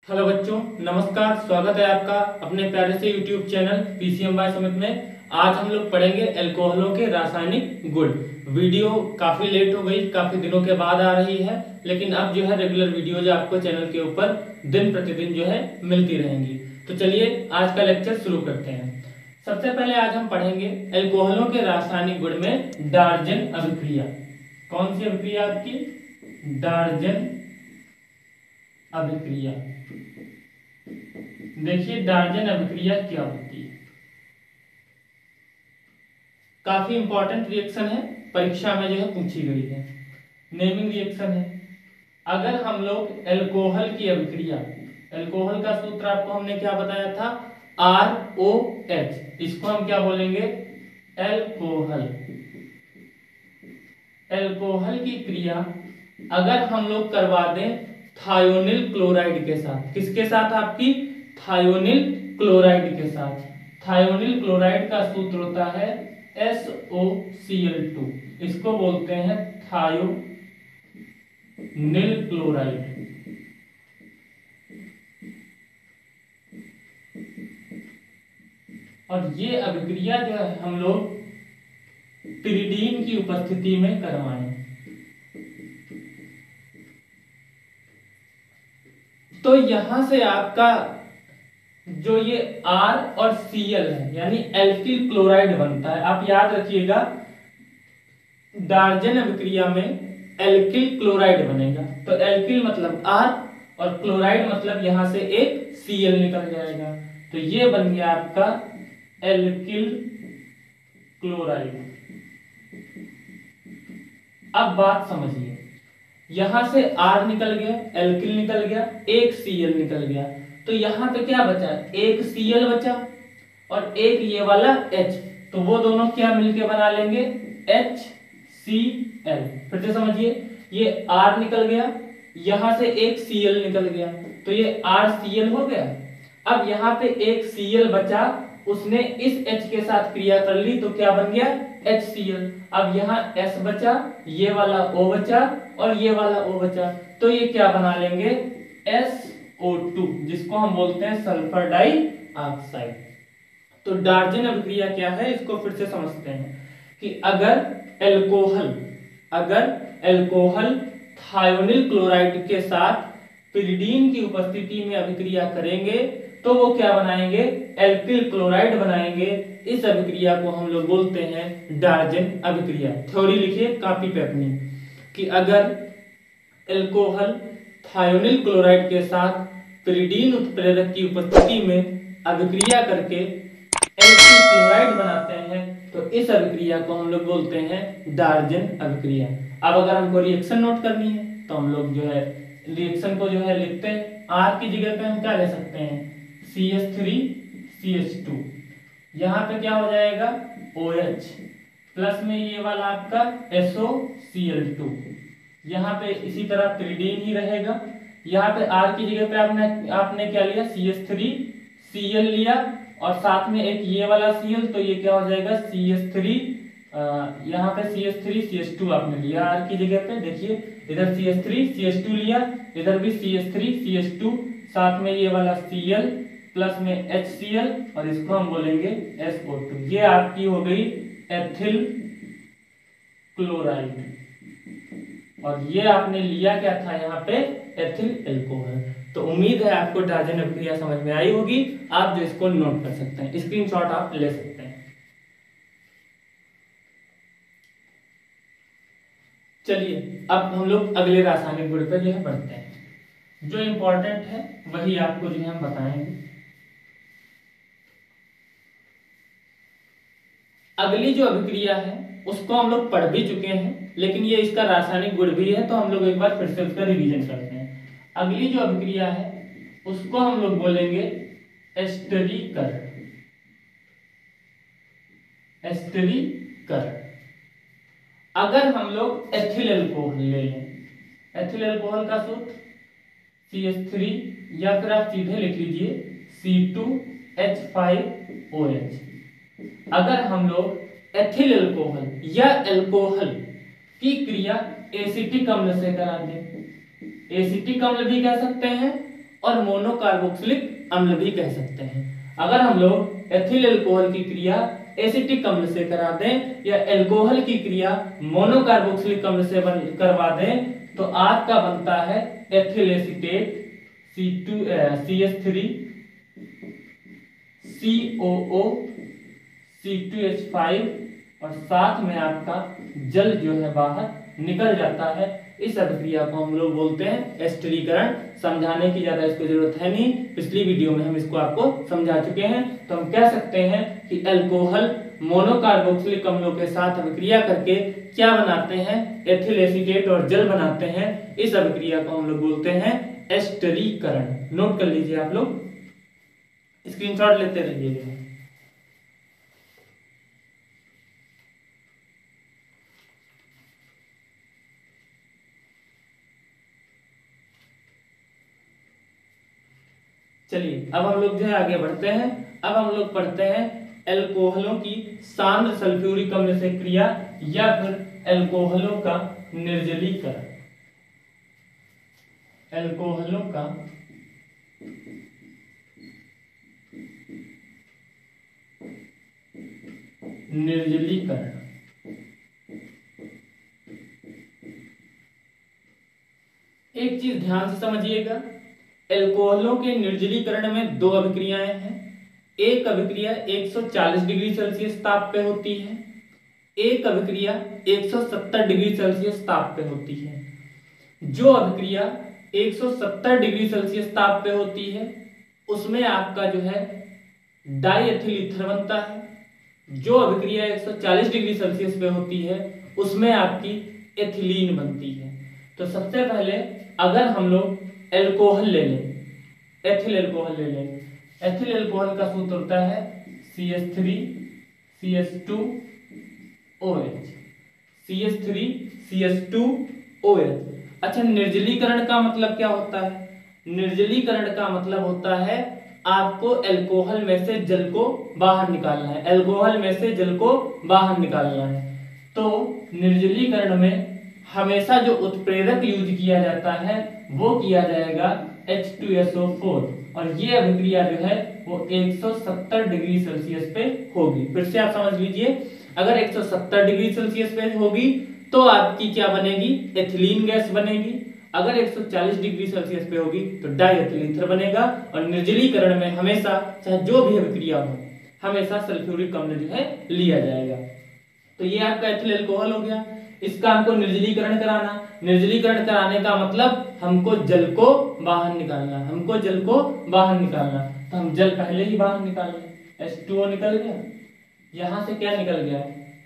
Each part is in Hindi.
हेलो बच्चों, नमस्कार। स्वागत है आपका अपने प्यारे से YouTube channel PCM by Sumit में। आज हम लोग पढ़ेंगे अल्कोहलों के रासायनिक गुण। वीडियो काफ़ी लेट हो गई, काफ़ी दिनों के बाद आ रही है, लेकिन अब जो है रेगुलर वीडियो जो आपको चैनल के ऊपर दिन प्रतिदिन जो है मिलती रहेंगी। तो चलिए आज का लेक्चर शुरू करते हैं। सबसे पहले आज हम पढ़ेंगे अल्कोहलों के रासायनिक गुण में डार्जन अभिक्रिया। कौन सी अभिक्रिया आपकी? डार्जन अभिक्रिया। देखिए डार्जन अभिक्रिया क्या होती है। काफी इंपॉर्टेंट रिएक्शन है, परीक्षा में जो है पूछी गई है। नेमिंग रिएक्शन है। अगर हम लोग अल्कोहल की अभिक्रिया, अल्कोहल का सूत्र आपको हमने क्या बताया था? ROH। इसको हम क्या बोलेंगे? अल्कोहल। अल्कोहल की क्रिया अगर हम लोग करवा दें थायोनिल क्लोराइड के साथ। किसके साथ आपकी? थायोनिल क्लोराइड के साथ। थायोनिल क्लोराइड का सूत्र होता है SOCl2। इसको बोलते हैं थायोनिल क्लोराइड। और ये अभिक्रिया जो है हम लोग पिरिडीन की उपस्थिति में करवाएं। तो यहां से आपका जो ये R और Cl है यानी एल्किल क्लोराइड बनता है। आप याद रखिएगा डार्जन अभिक्रिया में एल्किल क्लोराइड बनेगा। तो एल्किल मतलब R और क्लोराइड मतलब यहां से एक Cl निकल जाएगा। तो ये बन गया आपका एल्किल क्लोराइड। अब बात समझिए, यहां से R निकल गया, एल्किल निकल गया, एक Cl निकल गया। तो यहां पे क्या बचा? एक Cl बचा और एक ये वाला H। तो वो दोनों क्या मिलके बना लेंगे? HCl। फिर से समझिए, ये R निकल गया, यहां से एक Cl निकल गया, तो ये RCl हो गया। अब यहाँ पे एक Cl बचा, उसने इस H के साथ क्रिया कर ली, तो क्या बन गया? HCl। अब यहाँ S बचा, ये वाला O बचा और ये वाला O बचा, तो ये क्या बना लेंगे? SO2, जिसको हम बोलते हैं सल्फर डाइऑक्साइड। तो डार्जन अभिक्रिया क्या है, इसको फिर से समझते हैं कि अगर अल्कोहल थायोनिल क्लोराइड के साथ पिरिडीन की उपस्थिति में अभिक्रिया करेंगे तो वो क्या बनाएंगे? एल्किल क्लोराइड बनाएंगे। इस अभिक्रिया को हम लोग बोलते हैं डार्जन अभिक्रिया। थ्योरी लिखिए कॉपी पे अपनी कि अगर अल्कोहल थायोनिल क्लोराइड के साथ पिरिडीन उत्प्रेरक की उपस्थिति में अभिक्रिया करके एल्किल क्लोराइड बनाते हैं तो इस अभिक्रिया को हम लोग बोलते हैं डार्जन अभिक्रिया। अब अगर हमको रिएक्शन नोट करनी है तो हम लोग जो है रिएक्शन को जो है लिखते हैं। R की जगह पे हम क्या ले सकते हैं? CH3CH2। यहाँ पे क्या हो जाएगा? OH प्लस में ये वाला आपका SOCl2। यहाँ पे इसी तरह पिरिडीन ही रहेगा। यहाँ पे R की जगह पे आपने क्या लिया? CH3Cl लिया और साथ में एक ये वाला Cl, तो ये क्या हो जाएगा? CH3। यहाँ पे CH3CH2 आपने लिया R की जगह पे। देखिए इधर CH3CH2 लिया, इधर भी CH3CH2, साथ में ये वाला Cl प्लस में HCl और इसको हम बोलेंगे SO2। ये आपकी हो गई एथिल क्लोराइड और ये आपने लिया क्या था यहाँ पे? Ethyl alcohol. तो उम्मीद है आपको डार्जन अभिक्रिया समझ में आई होगी। आप जो इसको नोट कर सकते हैं, स्क्रीनशॉट आप ले सकते हैं। चलिए अब हम लोग अगले रासायनिक गुण पे जो है बढ़ते हैं। जो इंपॉर्टेंट है वही आपको जो है हम बताएंगे। अगली जो अभिक्रिया है उसको हम लोग पढ़ भी चुके हैं, लेकिन ये इसका रासायनिक गुण भी है, तो हम लोग एक बार फिर से उसका रिवीजन करते हैं। अगली जो अभिक्रिया है उसको हम लोग बोलेंगे एस्टरीकरण। एस्टरीकरण। अगर हम लोग एथिल अल्कोहल ले लें, एथिल अल्कोहल का सूत्र CH3 या फिर आप सीधे लिख लीजिए C2H5OH। अगर हम लोग एथिल अल्कोहल या अल्कोहल की क्रिया एसिटिक अम्ल से करा दें, एसिटिक अम्ल भी कह सकते हैं और मोनोकार्बोक्सिलिक अम्ल भी कह सकते हैं। अगर हम लोग एथिल अल्कोहल की क्रिया एसिटिक अम्ल से करा दें या अल्कोहल की क्रिया मोनोकार्बोक्सिलिक अम्ल से करवा दें तो आपका बनता है ethyl acetate CH3 COO C2H5 और साथ में आपका जल जो है बाहर निकल जाता है। इस अभिक्रिया को हम लोग बोलते हैं एस्टरीकरण। समझाने की ज्यादा इसको जरूरत है नहीं, पिछली वीडियो में हम इसको आपको समझा चुके हैं। तो हम कह सकते हैं कि अल्कोहल मोनोकार्बोक्सिलिक अम्लों के साथ अभिक्रिया करके क्या बनाते हैं, एथिल एसीटेट और जल बनाते हैं। इस अभिक्रिया को हम लोग बोलते हैं एस्टरीकरण। नोट कर लीजिए, आप लोग स्क्रीनशॉट लेते रहिएगा। चलिए अब हम लोग जो है आगे बढ़ते हैं। अब हम लोग पढ़ते हैं अल्कोहलों की सांद्र सल्फ्यूरिक अम्ल से क्रिया या फिर अल्कोहलों का निर्जलीकरण। अल्कोहलों का निर्जलीकरण। एक चीज ध्यान से समझिएगा, अल्कोहलों के निर्जलीकरण में दो अभिक्रियाएं हैं। एक अभिक्रिया 140 डिग्री सेल्सियस ताप पे होती है, एक अभिक्रिया 170 डिग्री सेल्सियस ताप पे होती है। जो अभिक्रिया 170 डिग्री सेल्सियस ताप पे होती है उसमें आपका जो है डाइएथिल ईथर बनता है। जो अभिक्रिया 140 डिग्री सेल्सियस पे होती है उसमें आपकी एथिलीन बनती है। तो सबसे पहले अगर हम लोग अल्कोहल ले लें, एथिल अल्कोहल ले लें, एथिल अल्कोहल का सूत्र होता है CH3 CH2OH, CH3 CH2OH। अच्छा, निर्जलीकरण का मतलब क्या होता है? निर्जलीकरण का मतलब होता है आपको अल्कोहल में से जल को बाहर निकालना है, अल्कोहल में से जल को बाहर निकालना है। तो निर्जलीकरण में हमेशा जो उत्प्रेरक यूज किया जाता है वो किया जाएगा H2SO4 और ये अभिक्रिया जो है वो 170 डिग्री सेल्सियस पे होगी। फिर से आप समझ लीजिए, अगर 170 डिग्री सेल्सियस पे होगी तो आपकी क्या बनेगी? एथिलीन गैस बनेगी। अगर 140 डिग्री सेल्सियस पे होगी तो डाइएथिल ईथर बनेगा। और निर्जलीकरण में हमेशा चाहे जो भी अभिक्रिया हो हमेशा सल्फ्यूरिक अम्ल जो है लिया जाएगा। तो ये आपका एथिल अल्कोहल हो गया। इसका हमको निर्जलीकरण कराना, निर्जलीकरण कराने का मतलब हमको जल को बाहर निकालना, हमको जल को बाहर निकालना। तो हम जल पहले ही बाहर निकाल लें। H2O निकल गया, यहां से क्या निकल गया?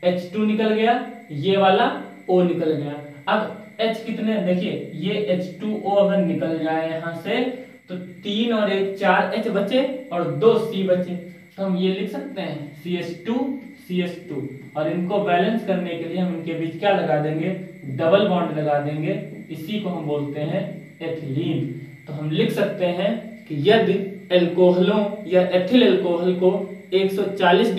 H2 निकल गया, ये वाला O निकल गया। अब H कितने, देखिए ये H2O अगर निकल जाए यहां से तो 3 और 1 4 H बचे और 2 C बचे। तो हम ये लिख सकते हैं CH2 और इनको बैलेंस करने के लिए हम इनके बीच क्या लगा देंगे? डबल बॉन्ड लगा देंगे। इसी को हम बोलते हैं एथिलीन। तो हम लिख सकते हैं कि यदि अल्कोहलों या एथिल अल्कोहल को 170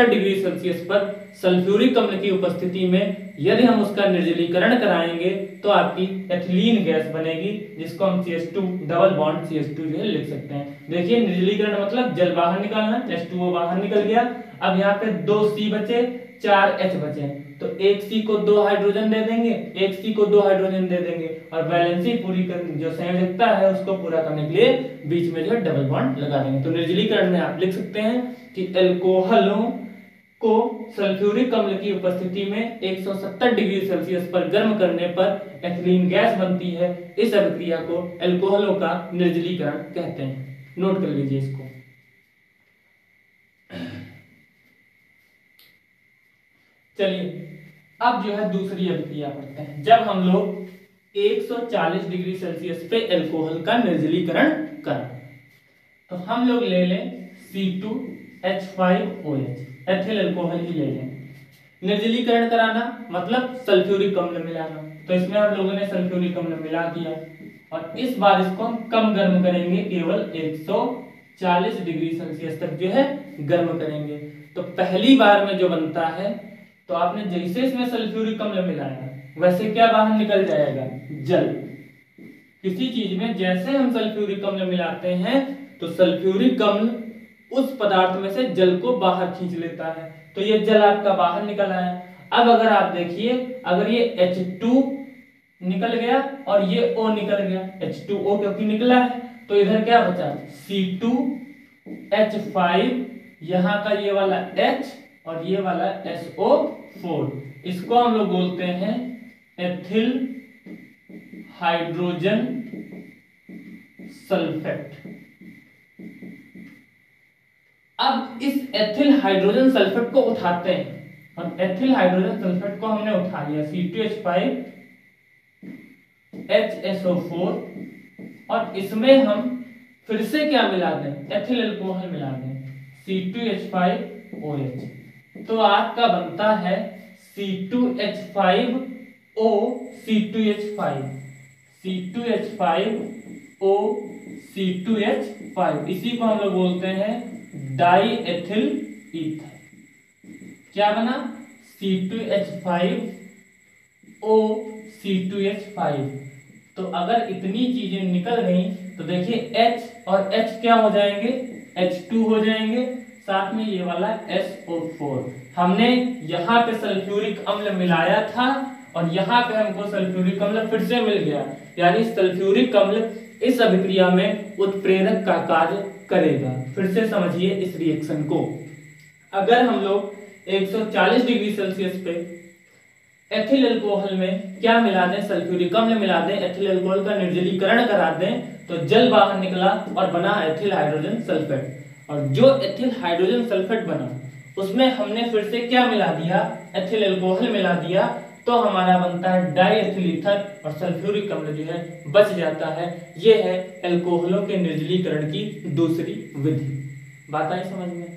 डिग्री सेल्सियस पर सल्फ्यूरिक अम्ल की उपस्थिति में यदि हम उसका निर्जलीकरण कराएंगे तो आपकी एथिलीन गैस बनेगी, जिसको हम CH2 डबल बॉन्ड CH2 जो है लिख सकते हैं। देखिए निर्जलीकरण मतलब जल बाहर निकालना, H2O बाहर निकल गया। अब यहाँ पे 2 C बचे, 4 H बचे, तो एक C को 2 हाइड्रोजन दे देंगे, एक C को 2 हाइड्रोजन दे देंगे और बैलेंसी पूरी कर जो संयोजकता है उसको पूरा करने के लिए बीच में जो है डबल बॉन्ड लगा देंगे। तो निर्जलीकरण में आप लिख सकते हैं कि अल्कोहलों को सल्फ्यूरिक अम्ल की उपस्थिति में 170 डिग्री सेल्सियस पर गर्म करने पर एथिलीन गैस बनती है। इस अभिक्रिया को अल्कोहलों का निर्जलीकरण कहते हैं। नोट कर लीजिए इसको। चलिए अब जो है दूसरी अभिक्रिया पढ़ते हैं। जब हम लोग 140 डिग्री सेल्सियस पे अल्कोहल का निर्जलीकरण करें तो हम लोग ले लें C2H5OH, एथिल अल्कोहल ही ले लें। निर्जलीकरण कराना मतलब सल्फ्यूरिक अम्ल मिलाना। तो इसमें हम लोगों ने सल्फ्यूरिक अम्ल मिला दिया और इस बार इसको हम कम गर्म करेंगे, केवल 140 डिग्री सेल्सियस तक जो है गर्म करेंगे। तो पहली बार में जो बनता है, तो आपने जैसे इसमें सल्फ्यूरिक अम्ल मिलाया वैसे क्या बाहर निकल जाएगा? जल। किसी चीज में जैसे हम सल्फ्यूरिक अम्ल मिलाते हैं तो सल्फ्यूरिक अम्ल उस पदार्थ में से जल को बाहर खींच लेता है, तो ये जल आपका बाहर निकल आया। अब अगर आप देखिए, अगर ये H2 निकल गया और ये O निकल गया, H2O क्योंकि निकला है, तो इधर क्या बचा C2H5, यहाँ का ये वाला H और ये वाला SO4, इसको हम लोग बोलते हैं एथिल हाइड्रोजन सल्फेट। अब इस एथिल हाइड्रोजन सल्फेट को उठाते हैं, और एथिल हाइड्रोजन सल्फेट को हमने उठा लिया C2H5HSO4, और इसमें हम फिर से क्या मिला दें, एथिल अल्कोहल मिला दें C2H5OH, तो आपका बनता है C2H5O C2H5, C2H5O C2H5, इसी को हम लोग बोलते हैं डाई एथिल ईथर। क्या बना C2H5O C2H5। तो अगर इतनी चीजें निकल गई तो देखिए H और H क्या हो जाएंगे, H2 हो जाएंगे, साथ में ये वाला SO4। हमने यहाँ पे सल्फ्यूरिक अम्ल मिलाया था और यहाँ पे हमको सल्फ्यूरिक अम्ल फिर से मिल गया, यानी सल्फ्यूरिक अम्ल इस अभिक्रिया में उत्प्रेरक का कार्य करेगा। फिर से समझिए इस रिएक्शन को। अगर हम लोग 140 डिग्री सेल्सियस पे एथिल अल्कोहल में क्या मिला दें, सल्फ्यूरिक अम्ल मिला दें, एथिल अल्कोहल का निर्जलीकरण करा दें, तो जल बाहर निकला और बना एथिल हाइड्रोजन सल्फेट। और जो एथिल हाइड्रोजन सल्फेट बना उसमें हमने फिर से क्या मिला दिया, एथिल अल्कोहल मिला दिया, तो हमारा बनता है डाई एथिल ईथर और सल्फ्यूरिक अम्ल जो है बच जाता है। ये है अल्कोहलों के निर्जलीकरण की दूसरी विधि। बात आई समझ में?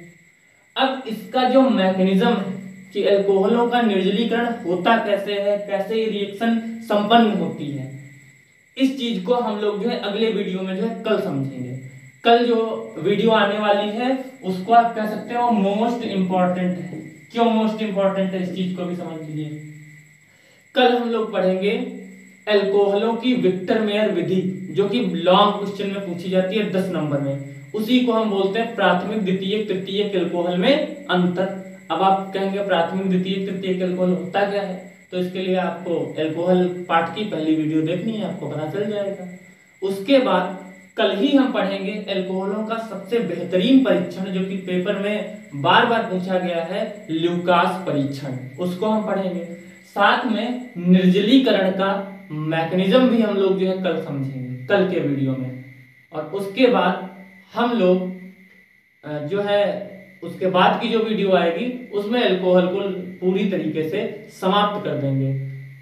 अब इसका जो मैकेनिज्म है कि अल्कोहलों का निर्जलीकरण होता कैसे है, कैसे ये रिएक्शन संपन्न होती है, इस चीज को हम लोग जो है अगले वीडियो में जो है कल समझेंगे। कल जो वीडियो आने वाली है उसको आप कह सकते हो मोस्ट इंपॉर्टेंट है। क्यों मोस्ट इंपॉर्टेंट है, इस चीज को भी समझ लीजिए। कल हम लोग पढ़ेंगे अल्कोहलों की विक्टर मेयर विधि, जो कि लॉन्ग क्वेश्चन में पूछी जाती है 10 नंबर में। उसी को हम बोलते हैं प्राथमिक द्वितीयक तृतीयक अल्कोहल में अंतर। अब आप कहेंगे प्राथमिक द्वितीयक तृतीयक अल्कोहल होता क्या है, तो इसके लिए आपको अल्कोहल पार्ट की पहली वीडियो देखनी है, आपको पता चल जाएगा। उसके बाद कल ही हम पढ़ेंगे अल्कोहलों का सबसे बेहतरीन परीक्षण, जो कि पेपर में बार बार पूछा गया है, ल्यूकास परीक्षण, उसको हम पढ़ेंगे। साथ में निर्जलीकरण का मैकेनिज्म भी हम लोग जो है कल समझेंगे कल के वीडियो में। और उसके बाद हम लोग जो है उसके बाद की जो वीडियो आएगी उसमें अल्कोहल को पूरी तरीके से समाप्त कर देंगे।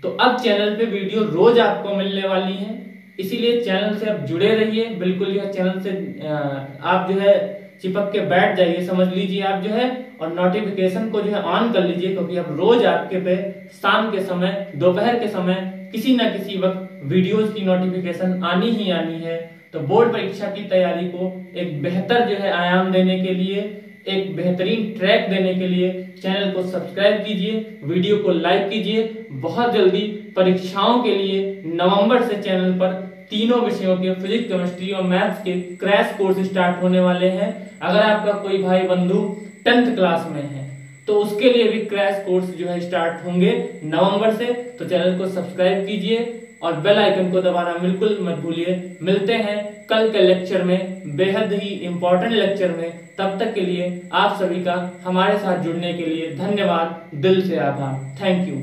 तो अब चैनल पे वीडियो रोज आपको मिलने वाली है, इसीलिए चैनल से आप जुड़े रहिए। बिल्कुल जो है चैनल से आप जो है चिपक के बैठ जाइए, समझ लीजिए आप जो है, और नोटिफिकेशन को जो है ऑन कर लीजिए, क्योंकि अब रोज आपके पे शाम के समय, दोपहर के समय किसी न किसी वक्त वीडियोज की नोटिफिकेशन आनी ही आनी है। तो बोर्ड परीक्षा की तैयारी को एक बेहतर जो है आयाम देने के लिए, एक बेहतरीन ट्रैक देने के लिए चैनल को सब्सक्राइब कीजिए, वीडियो को लाइक कीजिए। बहुत जल्दी परीक्षाओं के लिए नवंबर से चैनल पर तीनों विषयों के फिजिक्स, केमिस्ट्री और मैथ्स के क्रैश कोर्स स्टार्ट होने वाले हैं। अगर आपका कोई भाई बंधु 10th क्लास में है तो उसके लिए भी क्रैश कोर्स जो है स्टार्ट होंगे नवंबर से। तो चैनल को सब्सक्राइब कीजिए और बेल आइकन को दबाना बिल्कुल मत भूलिए। मिलते हैं कल के लेक्चर में, बेहद ही इंपॉर्टेंट लेक्चर में। तब तक के लिए आप सभी का हमारे साथ जुड़ने के लिए धन्यवाद, दिल से आभार। Thank you.